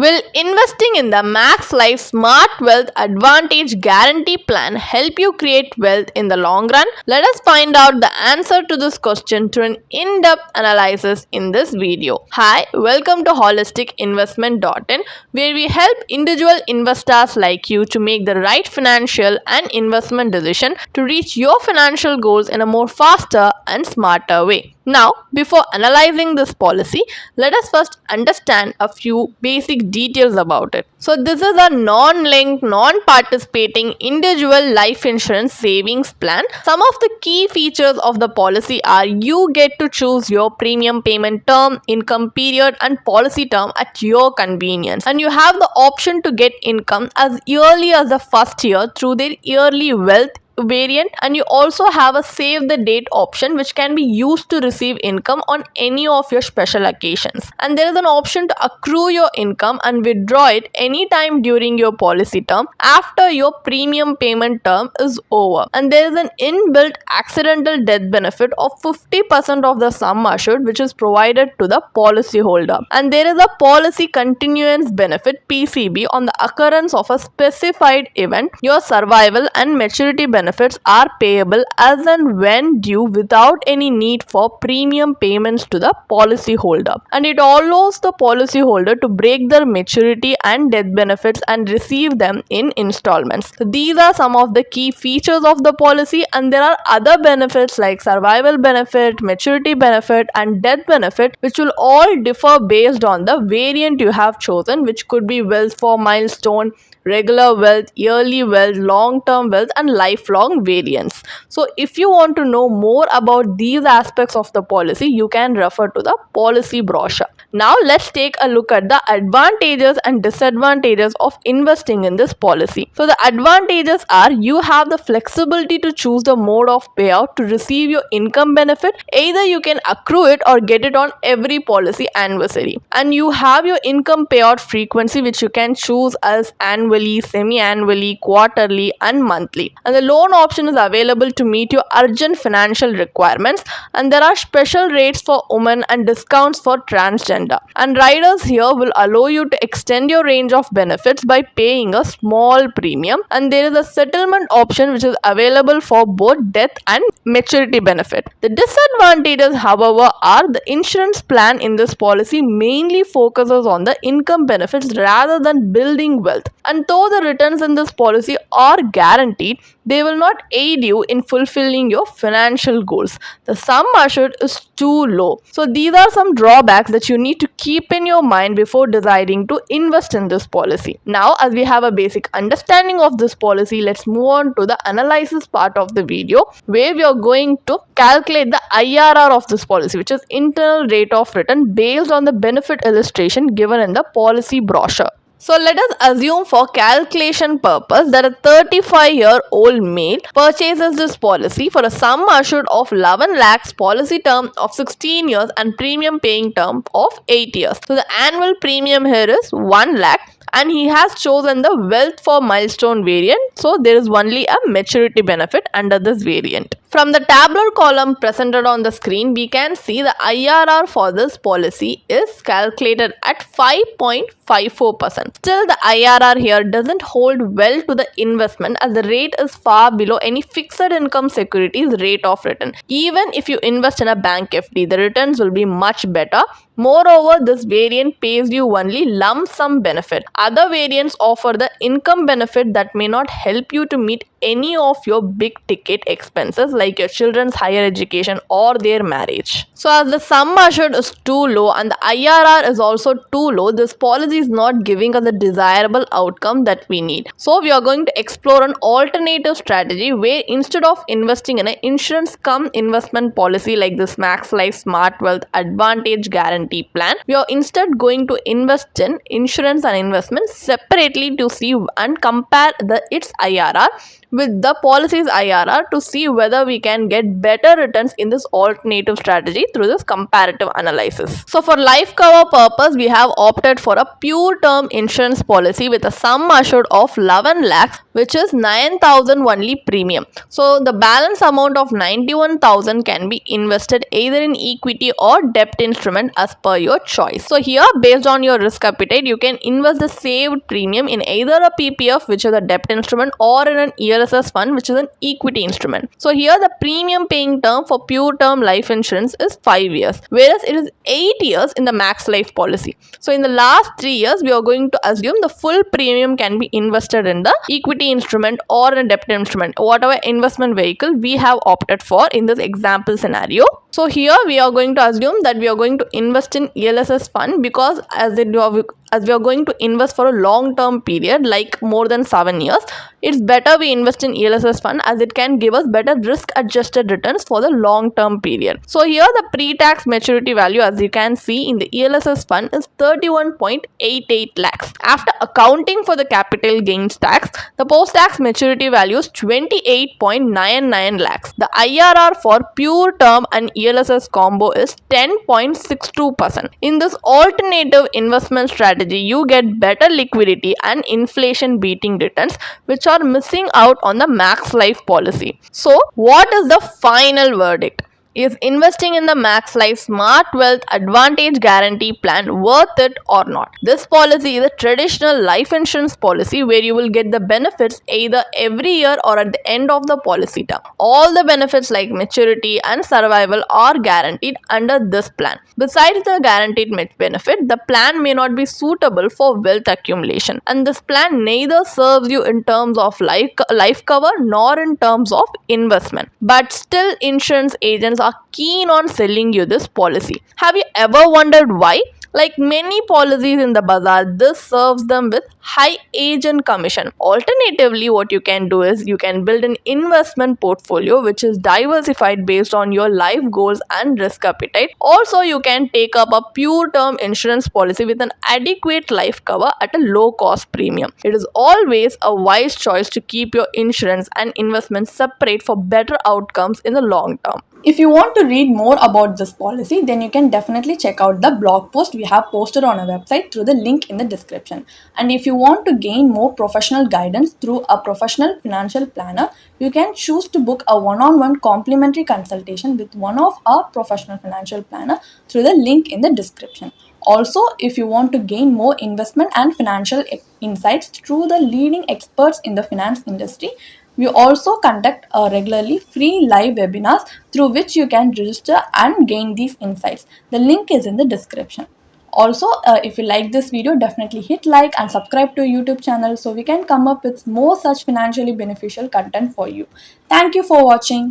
Will investing in the Max Life Smart Wealth Advantage Guarantee Plan help you create wealth in the long run? Let us find out the answer to this question through an in-depth analysis in this video. Hi, welcome to holisticinvestment.in, where we help individual investors like you to make the right financial and investment decision to reach your financial goals in a more faster and smarter way. Now, before analyzing this policy, let us first understand a few basic details about it. So, this is a non-linked, non-participating individual life insurance savings plan. Some of the key features of the policy are you get to choose your premium payment term, income period, and policy term at your convenience. And you have the option to get income as early as the first year through their yearly wealth variant, and you also have a save the date option which can be used to receive income on any of your special occasions, and there is an option to accrue your income and withdraw it anytime during your policy term after your premium payment term is over. And there is an inbuilt accidental death benefit of 50% of the sum assured which is provided to the policy holder, and there is a policy continuance benefit PCB on the occurrence of a specified event. Your survival and maturity benefits are payable as and when due without any need for premium payments to the policy holder, and it allows the policy holder to break their maturity and death benefits and receive them in installments. So these are some of the key features of the policy, and there are other benefits like survival benefit, maturity benefit, and death benefit, which will all differ based on the variant you have chosen, which could be wealth for milestone, regular wealth, yearly wealth, long-term wealth, and lifelong variants. So if you want to know more about these aspects of the policy, you can refer to the policy brochure. Now let's take a look at the advantages and disadvantages of investing in this policy. So the advantages are you have the flexibility to choose the mode of payout to receive your income benefit. Either you can accrue it or get it on every policy anniversary, and you have your income payout frequency which you can choose as annually, semi-annually, quarterly, and monthly. And the loan option is available to meet your urgent financial requirements, and there are special rates for women and discounts for transgender. And riders here will allow you to extend your range of benefits by paying a small premium, and there is a settlement option which is available for both death and maturity benefit. The disadvantages, however, are the insurance plan in this policy mainly focuses on the income benefits rather than building wealth. And though the returns in this policy are guaranteed, they will not aid you in fulfilling your financial goals. The sum assured is too low. So these are some drawbacks that you need to keep in your mind before deciding to invest in this policy. Now, as we have a basic understanding of this policy, let's move on to the analysis part of the video, where we are going to calculate the IRR of this policy, which is internal rate of return based on the benefit illustration given in the policy brochure. So let us assume for calculation purpose that a 35-year-old male purchases this policy for a sum assured of 11 lakhs, policy term of 16 years, and premium paying term of 8 years. So the annual premium here is 1 lakh, and he has chosen the wealth for milestone variant, so there is only a maturity benefit under this variant. From the tabular column presented on the screen, we can see the IRR for this policy is calculated at 5.54%. Still, the IRR here doesn't hold well to the investment as the rate is far below any fixed income securities rate of return. Even if you invest in a bank FD, the returns will be much better. Moreover, this variant pays you only lump sum benefit. Other variants offer the income benefit that may not help you to meet any of your big ticket expenses like your children's higher education or their marriage. So as the sum assured is too low and the IRR is also too low, this policy is not giving us the desirable outcome that we need. So we are going to explore an alternative strategy where instead of investing in an insurance cum investment policy like this Max Life Smart Wealth Advantage Guarantee Plan, we are instead going to invest in insurance and investments separately to see and compare its IRR with the policy's IRR to see whether we can get better returns in this alternative strategy through this comparative analysis. So for life cover purpose, we have opted for a pure term insurance policy with a sum assured of 11 lakhs, which is 9,000 only premium. So the balance amount of 91,000 can be invested either in equity or debt instrument as per your choice. So here, based on your risk appetite, you can invest the saved premium in either a PPF, which is a debt instrument, or in an ELSS fund, which is an equity instrument. So here the premium paying term for pure term life insurance is 5 years, whereas it is 8 years in the max life policy. So in the last 3 years, we are going to assume the full premium can be invested in the equity instrument or in a debt instrument, whatever investment vehicle we have opted for in this example scenario. So here we are going to assume that we are going to invest in ELSS fund, because as we are going to invest for a long term period like more than 7 years, it's better we invest in ELSS fund as it can give us better risk adjusted returns for the long term period. So here the pre-tax maturity value, as you can see in the ELSS fund, is 31.88 lakhs. After accounting for the capital gains tax, the post-tax maturity value is 28.99 lakhs. The IRR for pure term and ELSS combo is 10.62%. In this alternative investment strategy, you get better liquidity and inflation beating returns, which are missing out on the max life policy. So what is the final verdict? Is investing in the Max Life Smart Wealth Advantage Guarantee Plan worth it or not? This policy is a traditional life insurance policy where you will get the benefits either every year or at the end of the policy term. All the benefits like maturity and survival are guaranteed under this plan. Besides the guaranteed benefit, the plan may not be suitable for wealth accumulation, and this plan neither serves you in terms of life cover nor in terms of investment. But still, insurance agents are keen on selling you this policy. Have you ever wondered why? Like many policies in the bazaar, this serves them with high agent commission. Alternatively, what you can do is you can build an investment portfolio which is diversified based on your life goals and risk appetite. Also, you can take up a pure term insurance policy with an adequate life cover at a low cost premium. It is always a wise choice to keep your insurance and investments separate for better outcomes in the long term. If you want to read more about this policy, then you can definitely check out the blog post we have posted on our website through the link in the description. And if you want to gain more professional guidance through a professional financial planner, you can choose to book a one-on-one complimentary consultation with one of our professional financial planner through the link in the description. Also, if you want to gain more investment and financial insights through the leading experts in the finance industry, we also conduct regularly free live webinars through which you can register and gain these insights. The link is in the description. Also, if you like this video, definitely hit like and subscribe to our YouTube channel so we can come up with more such financially beneficial content for you. Thank you for watching.